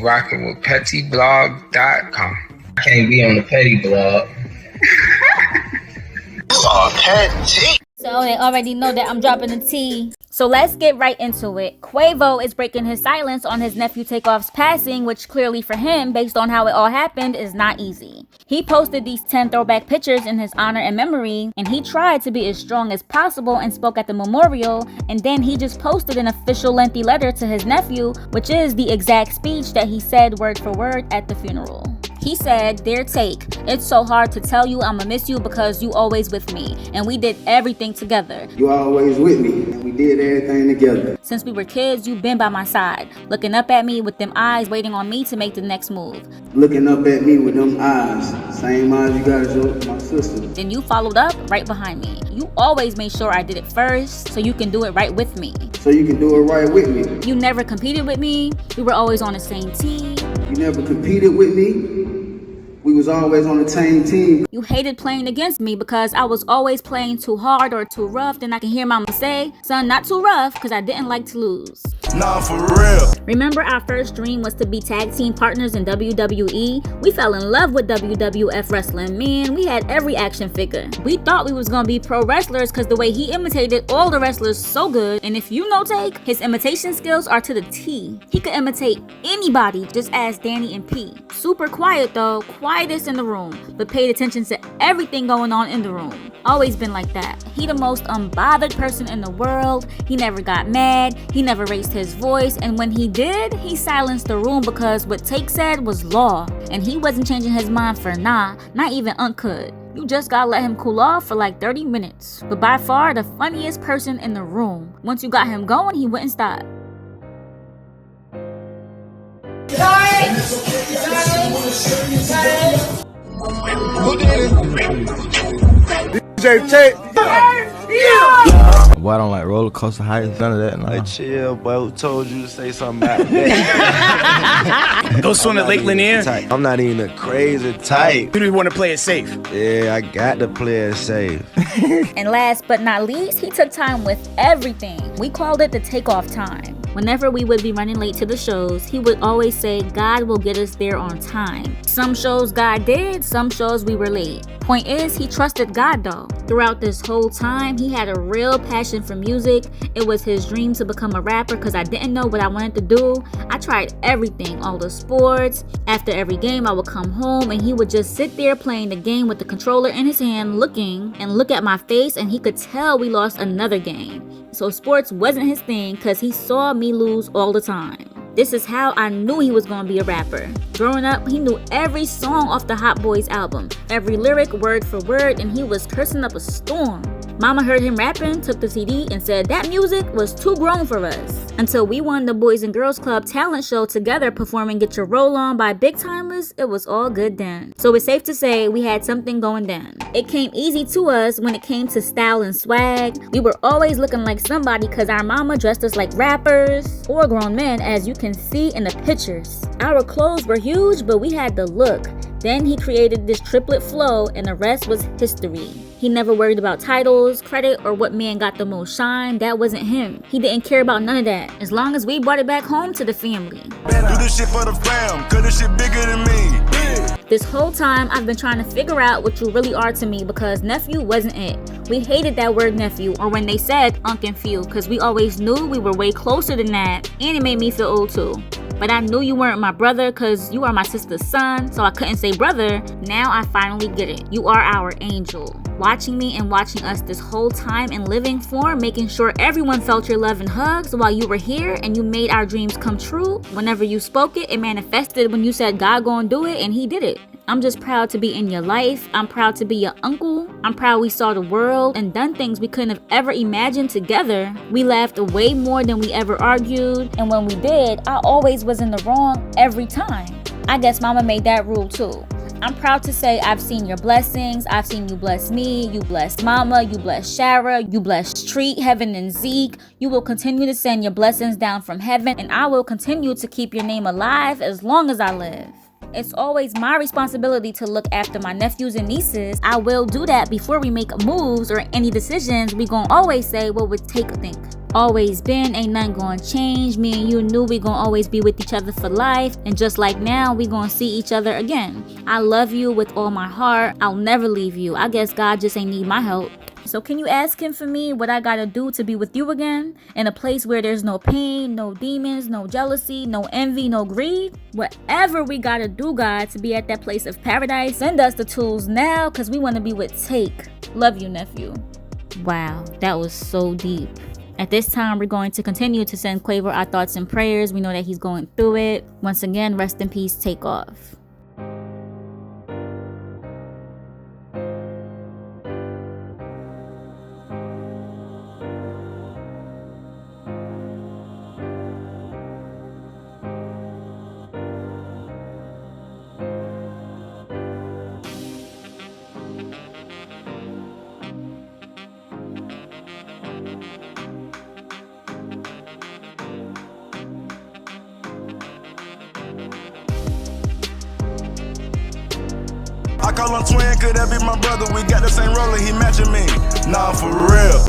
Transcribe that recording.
Rocking with pettyblog.com. I can't be on the petty blog. You are petty. So they already know that I'm dropping the T. So let's get right into it. Quavo is breaking his silence on his nephew TAKEOFF's passing, which clearly for him, based on how it all happened, is not easy. He posted these 10 throwback pictures in his honor and memory, and he tried to be as strong as possible and spoke at the memorial, and then he just posted an official lengthy letter to his nephew, which is the exact speech that he said word for word at the funeral. He said, "Dear Take, it's so hard to tell you I'ma miss you because you always with me, and we did everything together. You always with me, and we did everything together. Since we were kids, you've been by my side, looking up at me with them eyes waiting on me to make the next move." Looking up at me with them eyes, same eyes you got as my sister. Then you followed up right behind me. You always made sure I did it first, so you can do it right with me. So you can do it right with me. You never competed with me. We were always on the same team. You never competed with me. We was always on the same team. You hated playing against me because I was always playing too hard or too rough. Then I can hear mama say, "Son, not too rough," because I didn't like to lose. Nah, for real. Remember our first dream was to be tag team partners in WWE? We fell in love with WWF wrestling. Man, we had every action figure. We thought we was gonna be pro wrestlers because the way he imitated all the wrestlers so good. And if you know Take, his imitation skills are to the T. He could imitate anybody, just ask Danny and P. Super quiet though, quietest in the room, but paid attention to everything going on in the room. Always been like that. He the most unbothered person in the world. He never got mad. He never raised his voice, and when he did, he silenced the room because what Take said was law, and he wasn't changing his mind for not even Unc could. You just gotta let him cool off for like 30 minutes. But by far the funniest person in the room. Once you got him going, he wouldn't stop. Who did it? DJ Tate. Boy, I don't like roller coaster heights, none of that. No. Hey, chill, boy. Who told you to say something about that? Go swim at Lake Lanier. I'm not even a crazy type. You don't want to play it safe. Yeah, I got to play it safe. And last but not least, he took time with everything. We called it the takeoff time. Whenever we would be running late to the shows, he would always say, "God will get us there on time." Some shows God did, some shows we were late. Point is, he trusted God though. Throughout this whole time, he had a real passion for music. It was his dream to become a rapper because I didn't know what I wanted to do. I tried everything, all the sports. After every game, I would come home and he would just sit there playing the game with the controller in his hand, looking and look at my face, and he could tell we lost another game. So sports wasn't his thing because he saw me lose all the time. This is how I knew he was gonna be a rapper. Growing up, he knew every song off the Hot Boys album, every lyric word for word, and he was cursing up a storm. Mama heard him rapping, took the CD, and said that music was too grown for us. Until we won the Boys and Girls Club talent show together performing Get Your Roll On by Big Timers, it was all good then. So it's safe to say we had something going down. It came easy to us when it came to style and swag. We were always looking like somebody because our mama dressed us like rappers or grown men, as you can see in the pictures. Our clothes were huge, but we had the look. Then he created this triplet flow, and the rest was history. He never worried about titles, credit, or what man got the most shine. That wasn't him. He didn't care about none of that, as long as we brought it back home to the family. Do this shit for the fam, cause this shit bigger than me. This whole time, I've been trying to figure out what you really are to me because nephew wasn't it. We hated that word nephew, or when they said Unc and Few, because we always knew we were way closer than that, and it made me feel old too. But I knew you weren't my brother because you are my sister's son, so I couldn't say brother. Now I finally get it. You are our angel. Watching me and watching us this whole time in living form, making sure everyone felt your love and hugs while you were here, and you made our dreams come true. Whenever you spoke it, it manifested when you said God gonna do it, and he did it. I'm just proud to be in your life. I'm proud to be your uncle. I'm proud we saw the world and done things we couldn't have ever imagined together. We laughed way more than we ever argued, and when we did, I always was in the wrong every time. I guess mama made that rule too. I'm proud to say I've seen your blessings. I've seen you bless me. You blessed mama. You blessed Shara. You blessed Street, Heaven, and Zeke. You will continue to send your blessings down from heaven, and I will continue to keep your name alive as long as I live. It's always my responsibility to look after my nephews and nieces. I will do that before we make moves or any decisions. We gon' always say what would Take think. Always been, ain't nothing gonna change. Me and you knew we gonna always be with each other for life. And just like now, we gonna see each other again. I love you with all my heart. I'll never leave you. I guess God just ain't need my help. So can you ask him for me what I gotta do to be with you again? In a place where there's no pain, no demons, no jealousy, no envy, no greed? Whatever we gotta do, God, to be at that place of paradise, send us the tools now, cause we wanna be with Take. Love you, nephew. Wow, that was so deep. At this time, we're going to continue to send Quavo our thoughts and prayers. We know that he's going through it. Once again, rest in peace, Takeoff. I call him twin, could that be my brother? We got the same roller, he matching me. Nah, for real.